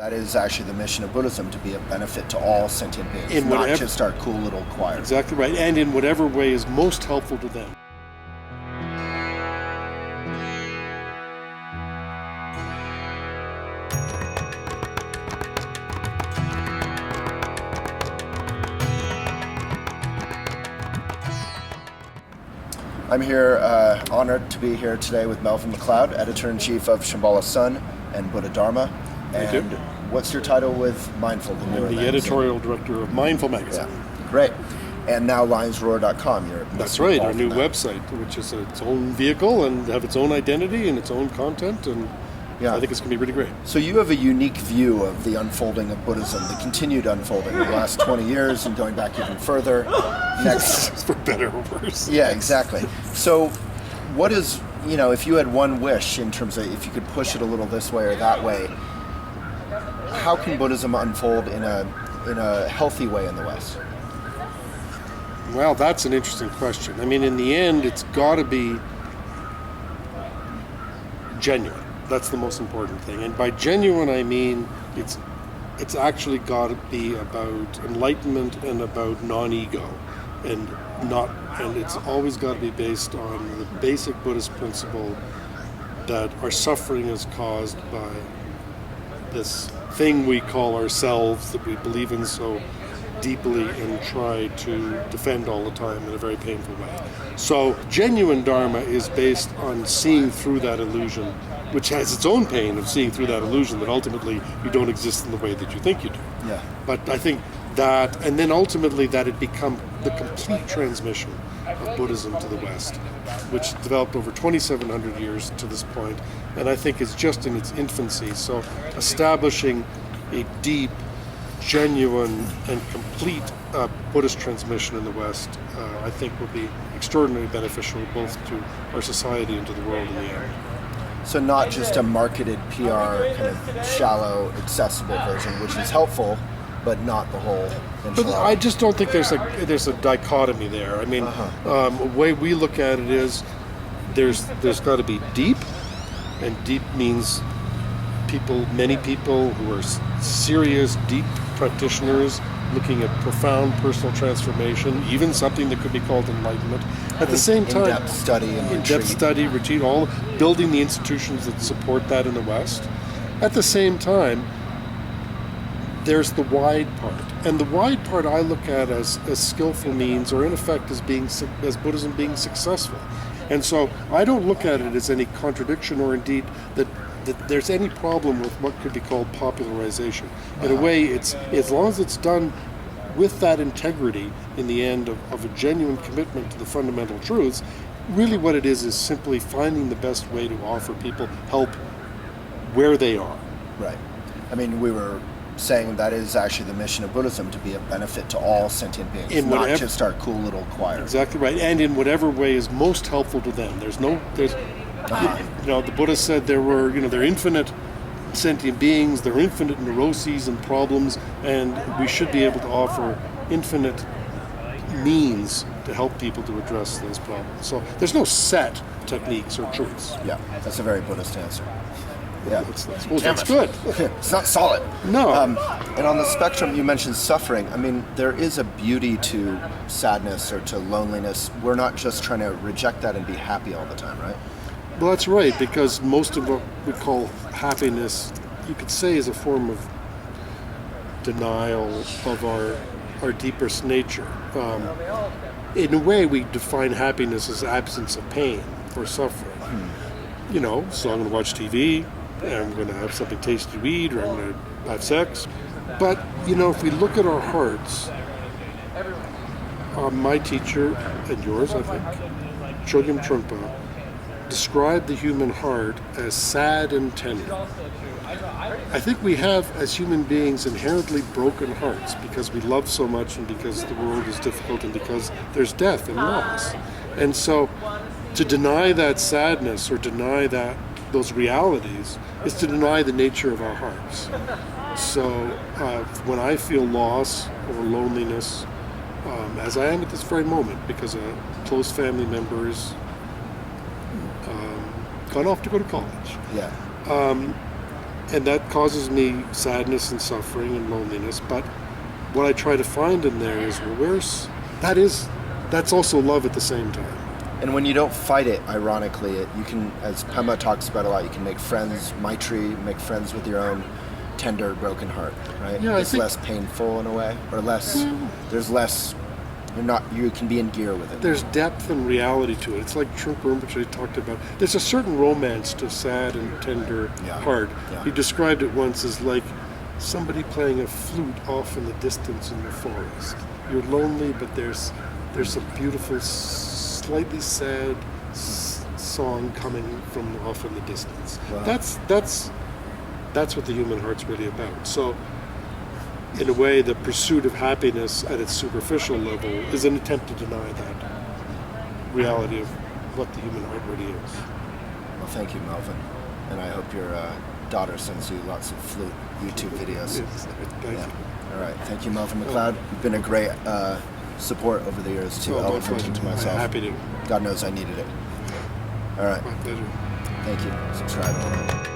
That is actually the mission of Buddhism, to be a benefit to all sentient beings, not just our cool little choir. Exactly right, and in whatever way is most helpful to them. I'm here, honored to be here today with Melvin McLeod, Editor-in-Chief of Shambhala Sun and Buddha Dharma. Thank and you. What's your title with Mindful? I'm the editorial director of Mindful Magazine. Yeah, great. And now lionsroar.com. That's right, our new website, which is its own vehicle and have its own identity and its own content, and I think it's going to be really great. So you have a unique view of the unfolding of Buddhism, the continued unfolding in the last 20 years and going back even further. Next, for better or worse. Yeah, exactly. So what is, if you had one wish in terms of if you could push it a little this way or that way, how can Buddhism unfold in a healthy way in the West? Well, that's an interesting question. I mean, in the end, it's got to be genuine. That's the most important thing. And by genuine, I mean it's actually got to be about enlightenment and about non-ego, and it's always got to be based on the basic Buddhist principle that our suffering is caused by this thing we call ourselves that we believe in so deeply and try to defend all the time in a very painful way. So genuine Dharma is based on seeing through that illusion, which has its own pain of seeing through that illusion that ultimately you don't exist in the way that you think you do. Yeah. But I think that, and then ultimately that it become the complete transmission of Buddhism to the West, which developed over 2,700 years to this point, and I think is just in its infancy. So establishing a deep, genuine and complete Buddhist transmission in the West, I think will be extraordinarily beneficial both to our society and to the world in the end. So not just a marketed PR kind of shallow, accessible version, which is helpful, but not the whole enchilada. But I just don't think there's a dichotomy there. I mean, the way we look at it is there's got to be deep, and deep means many people who are serious, deep practitioners looking at profound personal transformation, even something that could be called enlightenment. At the same time, in-depth study and in-depth study, retreat, all building the institutions that support that in the West. At the same time, there's the wide part, and the wide part I look at as skillful means, or in effect as Buddhism being successful. And so I don't look at it as any contradiction, or indeed that there's any problem with what could be called popularization. In a way, it's as long as it's done with that integrity in the end of a genuine commitment to the fundamental truths, really what it is simply finding the best way to offer people help where they are. Right. I mean, we were saying that is actually the mission of Buddhism, to be a benefit to all sentient beings, not just our cool little choir. Exactly right, and in whatever way is most helpful to them. The Buddha said they're infinite sentient beings, they're infinite neuroses and problems, and we should be able to offer infinite means to help people to address those problems. So there's no set techniques or truths. Yeah, that's a very Buddhist answer. Yeah, that's good. It's not solid. No. And on the spectrum, you mentioned suffering. I mean, there is a beauty to sadness or to loneliness. We're not just trying to reject that and be happy all the time, right? Well, that's right, because most of what we call happiness, you could say, is a form of denial of our deepest nature. In a way, we define happiness as absence of pain or suffering. So I'm going to watch TV, and I'm going to have something tasty to eat, or I'm going to have sex. But, if we look at our hearts, my teacher, and yours, I think, Chogyam Trungpa, described the human heart as sad and tender. I think we have, as human beings, inherently broken hearts because we love so much and because the world is difficult and because there's death and loss. And so to deny that sadness or deny those realities is to deny the nature of our hearts. So when I feel loss or loneliness, as I am at this very moment, because a close family member is gone off to go to college. Yeah. and that causes me sadness and suffering and loneliness. But what I try to find in there is, well, that's also love at the same time. And when you don't fight it, ironically, you can, as Pema talks about a lot, you can make friends, Maitri, make friends with your own tender, broken heart, right? Yeah, it's less painful in a way, or less, there's less, you can be in gear with it. There's depth and reality to it. It's like Trungpa Rinpoche talked about. There's a certain romance to sad and tender heart. Yeah. He described it once as like somebody playing a flute off in the distance in the forest. You're lonely, but there's a beautiful, slightly sad song coming from off in the distance. Wow. That's what the human heart's really about. So, in a way, the pursuit of happiness at its superficial level is an attempt to deny that reality of what the human heart really is. Well, thank you, Melvin. And I hope your daughter sends you lots of flute YouTube videos. Yes, thank you. All right. Thank you, Melvin McLeod. You've been a great support over the years, to my Elephant pleasure. and to I'm myself. happy to. God knows I needed it. All right. My pleasure. Thank you. Subscribe.